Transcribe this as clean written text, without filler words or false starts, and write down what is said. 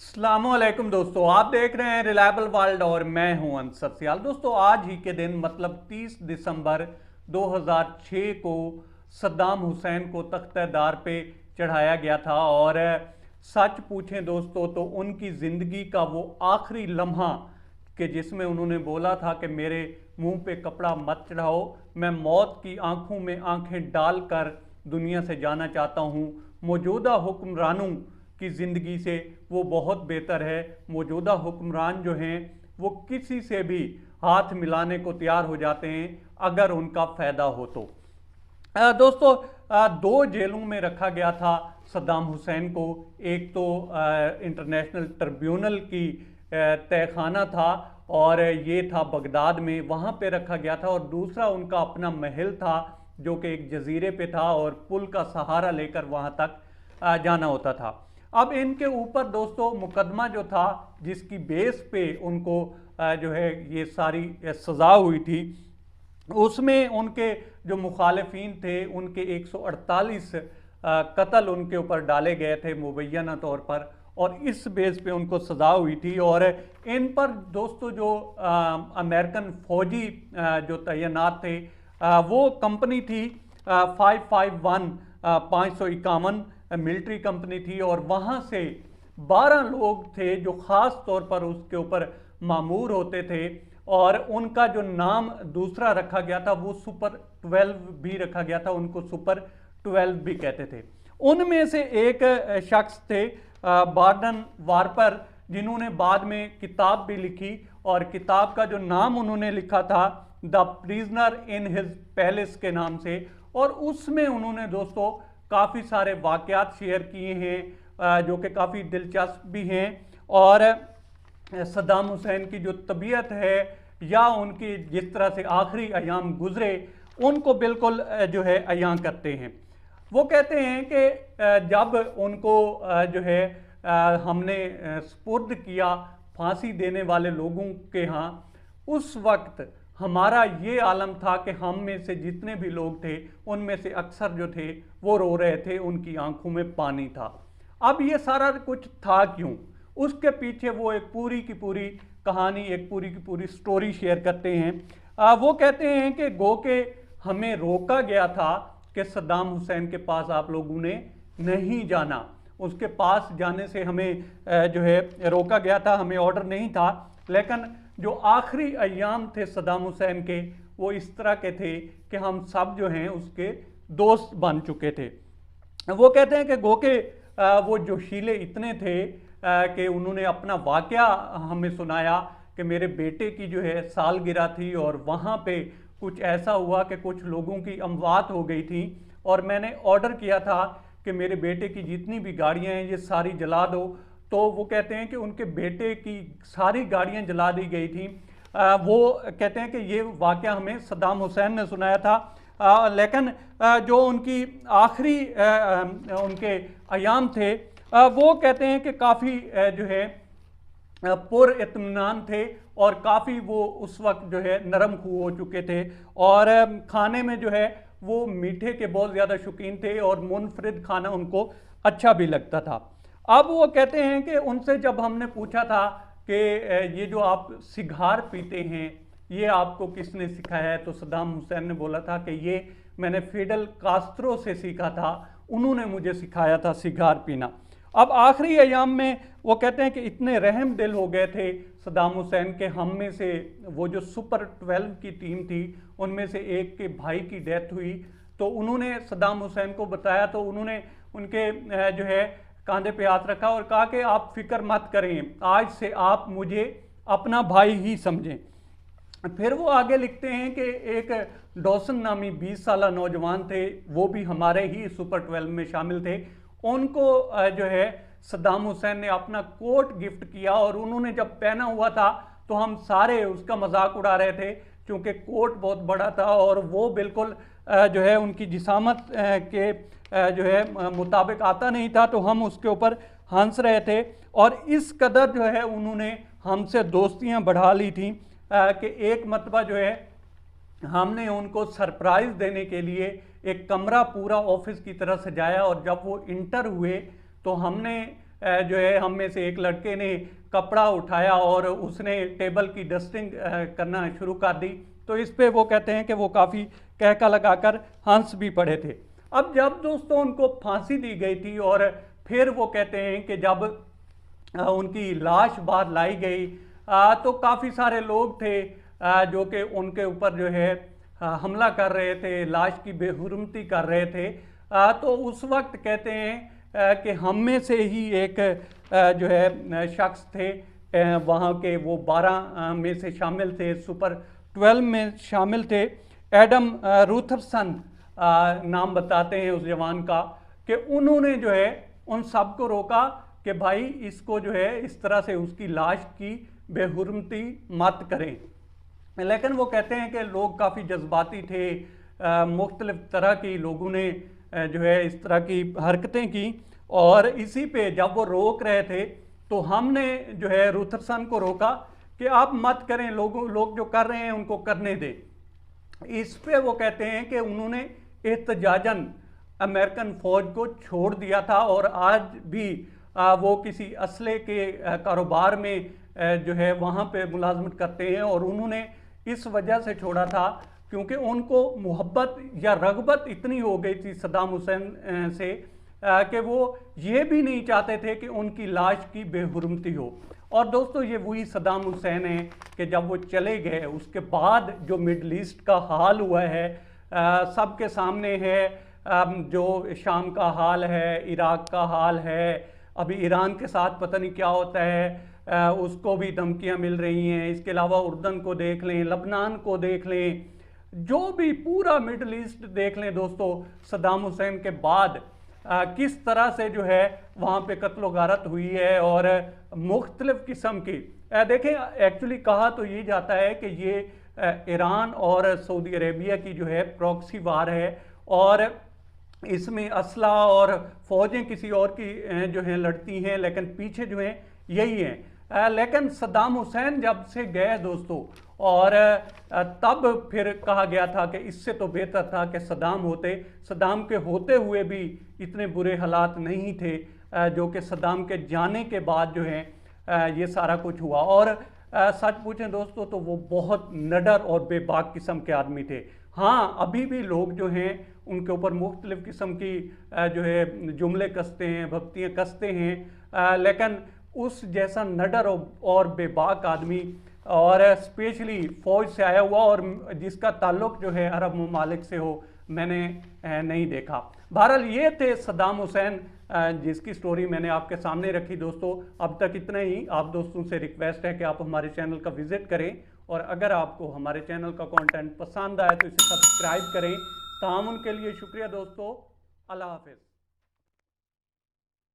अस्सलामुअलैकुम दोस्तों, आप देख रहे हैं रिलायबल वर्ल्ड और मैं हूं अंसर सियाल। दोस्तों, आज ही के दिन मतलब 30 दिसंबर 2006 को सद्दाम हुसैन को तख्तेदार पे चढ़ाया गया था। और सच पूछें दोस्तों तो उनकी ज़िंदगी का वो आखिरी लम्हा कि जिसमें उन्होंने बोला था कि मेरे मुंह पे कपड़ा मत चढ़ाओ, मैं मौत की आंखों में आंखें डालकर दुनिया से जाना चाहता हूँ। मौजूदा हुक्मरानों की ज़िंदगी से वो बहुत बेहतर है। मौजूदा हुक्मरान जो हैं वो किसी से भी हाथ मिलाने को तैयार हो जाते हैं अगर उनका फ़ायदा हो तो। दोस्तों, दो जेलों में रखा गया था सद्दाम हुसैन को। एक तो इंटरनेशनल ट्रिब्यूनल की तहखाना था और ये था बगदाद में, वहाँ पे रखा गया था। और दूसरा उनका अपना महल था जो कि एक जजीरे पे था और पुल का सहारा लेकर वहाँ तक जाना होता था। अब इनके ऊपर दोस्तों मुकदमा जो था जिसकी बेस पे उनको जो है ये सारी सज़ा हुई थी, उसमें उनके जो मुखालिफिन थे उनके 148 कत्ल उनके ऊपर डाले गए थे मुबैना तौर पर, और इस बेस पे उनको सज़ा हुई थी। और इन पर दोस्तों जो अमेरिकन फ़ौजी जो तैनात थे, वो कंपनी थी 551 551 मिलिट्री कंपनी थी। और वहाँ से 12 लोग थे जो ख़ास तौर पर उसके ऊपर मामूर होते थे, और उनका जो नाम दूसरा रखा गया था वो सुपर 12 भी रखा गया था, उनको सुपर 12 भी कहते थे। उनमें से एक शख्स थे बार्डन वार्पर, जिन्होंने बाद में किताब भी लिखी, और किताब का जो नाम उन्होंने लिखा था the prisoner in his palace के नाम से। और उसमें उन्होंने दोस्तों काफ़ी सारे वाक़यात शेयर किए हैं जो कि काफ़ी दिलचस्प भी हैं, और सद्दाम हुसैन की जो तबीयत है या उनकी जिस तरह से आखिरी अयाम गुजरे उनको बिल्कुल जो है अयां करते हैं। वो कहते हैं कि जब उनको जो है हमने सुपुर्द किया फांसी देने वाले लोगों के यहाँ, उस वक्त हमारा ये आलम था कि हम में से जितने भी लोग थे उनमें से अक्सर जो थे वो रो रहे थे, उनकी आंखों में पानी था। अब ये सारा कुछ था क्यों, उसके पीछे वो एक पूरी की पूरी कहानी, एक पूरी की पूरी स्टोरी शेयर करते हैं। वो कहते हैं कि गो के हमें रोका गया था कि सद्दाम हुसैन के पास आप लोगों ने नहीं जाना, उसके पास जाने से हमें जो है रोका गया था, हमें ऑर्डर नहीं था। लेकिन जो आखिरी अयाम थे सद्दाम हुसैन के वो इस तरह के थे कि हम सब जो हैं उसके दोस्त बन चुके थे। वो कहते हैं कि गो के वो जोशीले इतने थे कि उन्होंने अपना वाक़या हमें सुनाया कि मेरे बेटे की जो है सालगिरह थी और वहाँ पे कुछ ऐसा हुआ कि कुछ लोगों की अमवात हो गई थी, और मैंने ऑर्डर किया था कि मेरे बेटे की जितनी भी गाड़ियाँ हैं ये सारी जला दो। तो वो कहते हैं कि उनके बेटे की सारी गाड़ियाँ जला दी गई थी। वो कहते हैं कि ये वाक़या हमें सद्दाम हुसैन ने सुनाया था। लेकिन जो उनकी आखिरी उनके अयाम थे वो कहते हैं कि काफ़ी जो है पुर इत्मीनान थे, और काफ़ी वो उस वक्त जो है नरम खूह हो चुके थे, और खाने में जो है वो मीठे के बहुत ज़्यादा शौकीन थे और मुनफरिद खाना उनको अच्छा भी लगता था। अब वो कहते हैं कि उनसे जब हमने पूछा था कि ये जो आप सिगार पीते हैं ये आपको किसने सिखाया है, तो सद्दाम हुसैन ने बोला था कि ये मैंने फिडेल कास्त्रो से सीखा था, उन्होंने मुझे सिखाया था सिगार पीना। अब आखिरी अयाम में वो कहते हैं कि इतने रहम दिल हो गए थे सद्दाम हुसैन के, हम में से वो जो सुपर 12 की टीम थी उनमें से एक के भाई की डेथ हुई, तो उन्होंने सद्दाम हुसैन को बताया, तो उन्होंने उनके जो है कंधे पे हाथ रखा और कहा कि आप फिक्र मत करें, आज से आप मुझे अपना भाई ही समझें। फिर वो आगे लिखते हैं कि एक डॉसन नामी 20 साल नौजवान थे, वो भी हमारे ही सुपर 12 में शामिल थे। उनको जो है सद्दाम हुसैन ने अपना कोट गिफ्ट किया, और उन्होंने जब पहना हुआ था तो हम सारे उसका मजाक उड़ा रहे थे क्योंकि कोट बहुत बड़ा था और वो बिल्कुल जो है उनकी जिसामत के जो है मुताबिक आता नहीं था, तो हम उसके ऊपर हंस रहे थे। और इस कदर जो है उन्होंने हमसे दोस्तियां बढ़ा ली थी कि एक मरतबा जो है हमने उनको सरप्राइज़ देने के लिए एक कमरा पूरा ऑफिस की तरह सजाया, और जब वो इंटर हुए तो हमने जो है हम में से एक लड़के ने कपड़ा उठाया और उसने टेबल की डस्टिंग करना शुरू कर दी। तो इस पे वो कहते हैं कि वो काफ़ी कहका लगाकर हंस भी पड़े थे। अब जब दोस्तों उनको फांसी दी गई थी और फिर वो कहते हैं कि जब उनकी लाश बाहर लाई गई तो काफ़ी सारे लोग थे जो कि उनके ऊपर जो है हमला कर रहे थे, लाश की बेहुरमती कर रहे थे। तो उस वक्त कहते हैं कि हम में से ही एक जो है शख्स थे, वहाँ के वो 12 में से शामिल थे, सुपर 12 में शामिल थे। एडम रूथरसन नाम बताते हैं उस जवान का, कि उन्होंने जो है उन सब को रोका कि भाई इसको जो है इस तरह से उसकी लाश की बेहुरमती मत करें। लेकिन वो कहते हैं कि लोग काफ़ी जज्बाती थे, मुख्तलिफ तरह की लोगों ने जो है इस तरह की हरकतें की, और इसी पे जब वो रोक रहे थे तो हमने जो है रूथरसन को रोका कि आप मत करें, लोग जो कर रहे हैं उनको करने दें। इस पे वो कहते हैं कि उन्होंने एहतजाजन अमेरिकन फ़ौज को छोड़ दिया था, और आज भी वो किसी असले के कारोबार में जो है वहाँ पे मुलाजमत करते हैं। और उन्होंने इस वजह से छोड़ा था क्योंकि उनको मोहब्बत या रगबत इतनी हो गई थी सद्दाम हुसैन से कि वो ये भी नहीं चाहते थे कि उनकी लाश की बेहुरमती हो। और दोस्तों ये वही सद्दाम हुसैन है कि जब वो चले गए उसके बाद जो मिडल ईस्ट का हाल हुआ है सबके सामने है। जो शाम का हाल है, इराक का हाल है, अभी ईरान के साथ पता नहीं क्या होता है, उसको भी धमकियां मिल रही हैं। इसके अलावा उर्दन को देख लें, लबनान को देख लें, जो भी पूरा मिडल ईस्ट देख लें दोस्तों, सद्दाम हुसैन के बाद किस तरह से जो है वहाँ पे कत्लो गारत हुई है और मुख्तलिफ किस्म की देखें। एक्चुअली कहा तो ये जाता है कि ये ईरान और सऊदी अरेबिया की जो है प्रॉक्सी वार है, और इसमें असला और फौजें किसी और की जो है लड़ती हैं, लेकिन पीछे जो है यही हैं। लेकिन सद्दाम हुसैन जब से गए दोस्तों, और तब फिर कहा गया था कि इससे तो बेहतर था कि सद्दाम होते। सद्दाम के होते हुए भी इतने बुरे हालात नहीं थे जो कि सद्दाम के जाने के बाद जो है ये सारा कुछ हुआ। और सच पूछें दोस्तों तो वो बहुत निडर और बेबाक किस्म के आदमी थे। हाँ, अभी भी लोग जो हैं उनके ऊपर मुख्तलिफ किस्म की जो है जुमले कसते हैं, भक्तियाँ कसते हैं, लेकिन उस जैसा निडर और बेबाक आदमी, और स्पेशली फ़ौज से आया हुआ और जिसका ताल्लुक़ जो है अरब ममालिक से हो, मैंने नहीं देखा। बहरहाल ये थे सद्दाम हुसैन जिसकी स्टोरी मैंने आपके सामने रखी दोस्तों। अब तक इतना ही। आप दोस्तों से रिक्वेस्ट है कि आप हमारे चैनल का विज़िट करें, और अगर आपको हमारे चैनल का कंटेंट पसंद आए तो इसे सब्सक्राइब करें। तामुन के लिए शुक्रिया दोस्तों। अल्लाह हाफ़िज़।